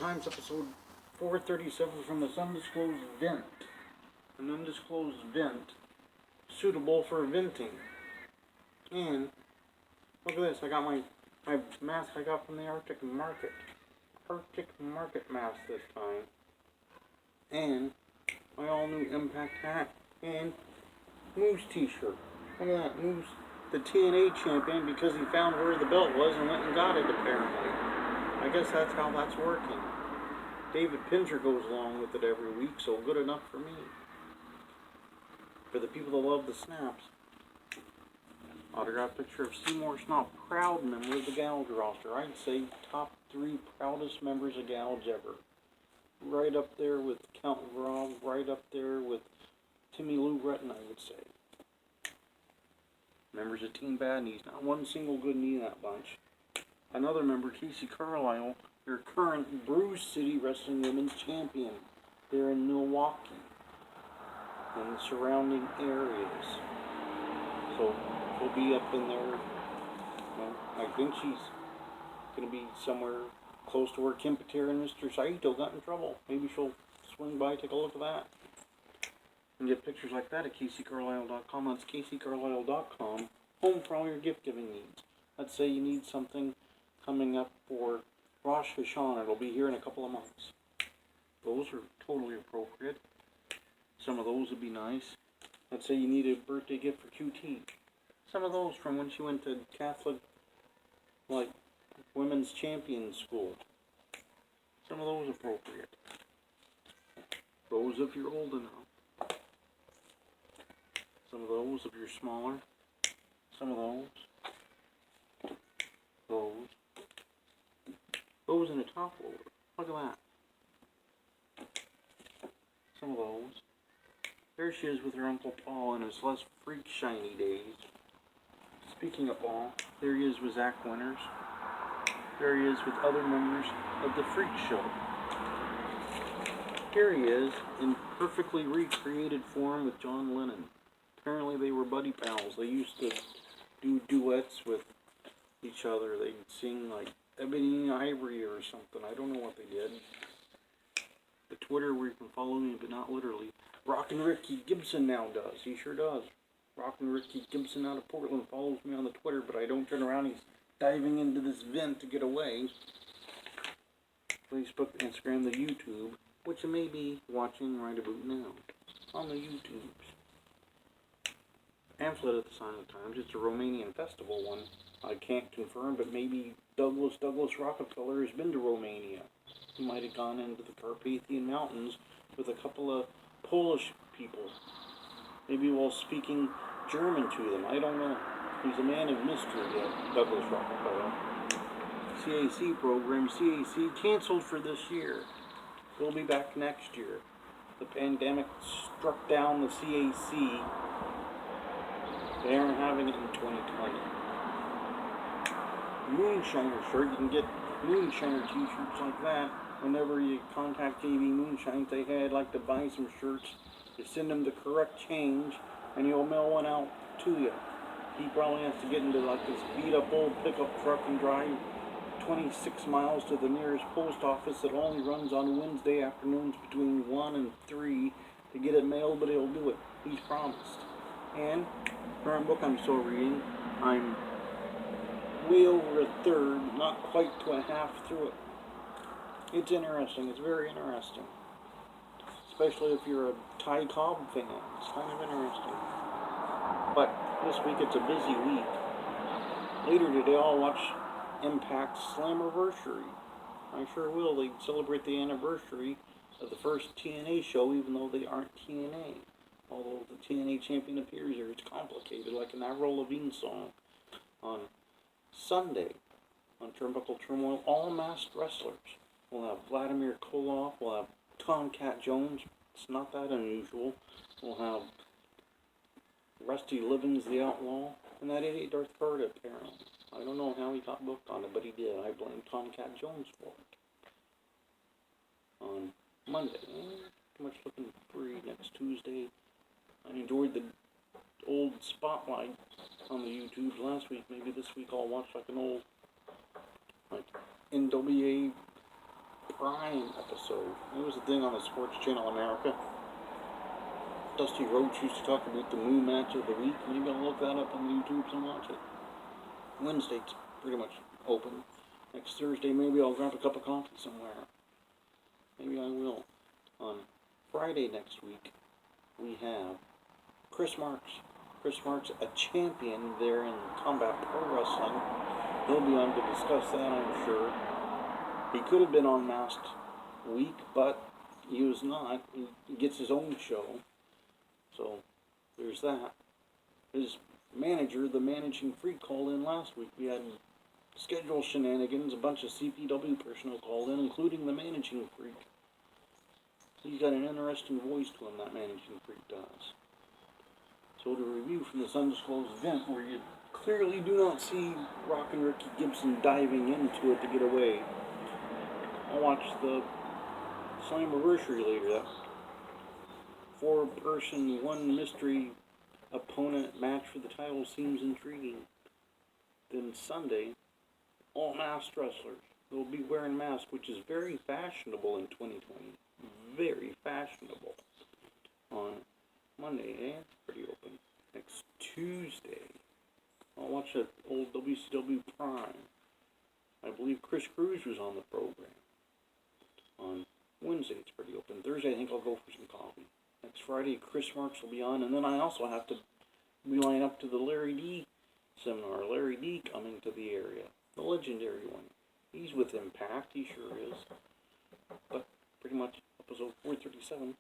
Times, episode 437 from this undisclosed vent. An undisclosed vent suitable for venting. And look at this, I got my mask I got from the Arctic Market. Arctic Market mask this time. And my all new Impact hat and Moose t-shirt. Look at that, Moose, the TNA champion, because he found where the belt was and went and got it apparently. I guess that's how that's working. David Pinter goes along with it every week, so good enough for me. For the people that love the snaps. Autographed picture of Seymour Snob, proud member of the Gouge roster. I'd say top 3 proudest members of Gouge ever. Right up there with Count Grog, right up there with Timmy Lou Retton, I would say. Members of Team Bad Knees, not one single good knee in that bunch. Another member, Casey Carlisle, their current Bruce City Wrestling Women's Champion. They're in Milwaukee and the surrounding areas. So she'll be up in there. I think she's going to be somewhere close to where Kim Patera and Mr. Saito got in trouble. Maybe she'll swing by, take a look at that. And get pictures like that at CaseyCarlisle.com. That's CaseyCarlisle.com. Home for all your gift giving needs. Let's say you need something coming up for Rosh Hashanah. It'll be here in a couple of months. Those are totally appropriate. Some of those would be nice. Let's say you need a birthday gift for QT. Some of those from when she went to Catholic, like, women's champion school. Some of those appropriate. Those if you're old enough. Some of those if you're smaller. Some of those. Those in a top loader. Look at that. Some of those. There she is with her Uncle Paul in his less freak shiny days. Speaking of Paul, there he is with Zach Winters. There he is with other members of the Freak Show. Here he is in perfectly recreated form with John Lennon. Apparently they were buddy pals. They used to do duets with each other. They'd sing like Ebony and Ivory or something. I don't know what they did. The Twitter where you can follow me, but not literally. Rockin' Ricky Gibson now does. He sure does. Rockin' Ricky Gibson out of Portland follows me on the Twitter, but I don't turn around. He's diving into this vent to get away. Facebook, Instagram, the YouTube, which you may be watching right about now on the YouTubes. Pamphlet at the Sign of the Times. It's a Romanian festival one. I can't confirm, but maybe Douglas Rockefeller has been to Romania. He might have gone into the Carpathian Mountains with a couple of Polish people. Maybe while speaking German to them. I don't know. He's a man of mystery, Douglas Rockefeller. CAC program. CAC canceled for this year. We'll be back next year. The pandemic struck down the CAC. They aren't having it in 2020. Moonshiner shirt. You can get Moonshiner t-shirts like that. Whenever you contact JV Moonshine, they had like to buy some shirts. You send them the correct change, and he'll mail one out to you. He probably has to get into like this beat up old pickup truck and drive 26 miles to the nearest post office that only runs on Wednesday afternoons between 1 and 3 to get it mailed, but he'll do it. He's promised. And current book I'm still reading, I'm way over a third, not quite to a half through it. It's interesting. It's very interesting. Especially if you're a Ty Cobb fan. It's kind of interesting. But this week it's a busy week. Later today I'll watch Impact's Slammiversary. I sure will. They celebrate the anniversary of the first TNA show, even though they aren't TNA. Although the TNA champion appears there, it's complicated, like an Avril Lavigne song. On Sunday, on Turnbuckle Turmoil, all masked wrestlers. We'll have Vladimir Koloff, we'll have Tomcat Jones, it's not that unusual. We'll have Rusty Livens the Outlaw, and that idiot Darth Carter apparently. I don't know how he got booked on it, but he did. I blame Tomcat Jones for it. On Monday, too much looking free next Tuesday. I enjoyed the old spotlight on the YouTube last week. Maybe this week I'll watch like an old, like, NWA Prime episode. It was a thing on the Sports Channel America. Dusty Rhodes used to talk about the Moon match of the week. Maybe I'll look that up on YouTube and watch it. Wednesday, it's pretty much open. Next Thursday, maybe I'll grab a cup of coffee somewhere. Maybe I will. On Friday next week, we have Chris Marks. Chris Marks, a champion there in Combat Pro Wrestling. He'll be on to discuss that, I'm sure. He could have been on Masked Week, but he was not. He gets his own show. So, there's that. His manager, the Managing Freak, called in last week. We had schedule shenanigans, a bunch of CPW personnel called in, including the Managing Freak. He's got an interesting voice to him, that Managing Freak does. So to review from this undisclosed event, where you clearly do not see Rock and Ricky Gibson diving into it to get away. I'll watch the Slammiversary later. That 4-person, 1 mystery opponent match for the title seems intriguing. Then Sunday, all masked wrestlers. They'll be wearing masks, which is very fashionable in 2020. Very fashionable. On Monday, pretty open. Next Tuesday, I'll watch that old WCW Prime. I believe Chris Cruz was on the program. On Wednesday, it's pretty open. Thursday, I think I'll go for some coffee. Next Friday, Chris Marks will be on, and then I also have to line up to the Larry D seminar. Larry D coming to the area. The legendary one. He's with Impact, he sure is. But pretty much episode 437.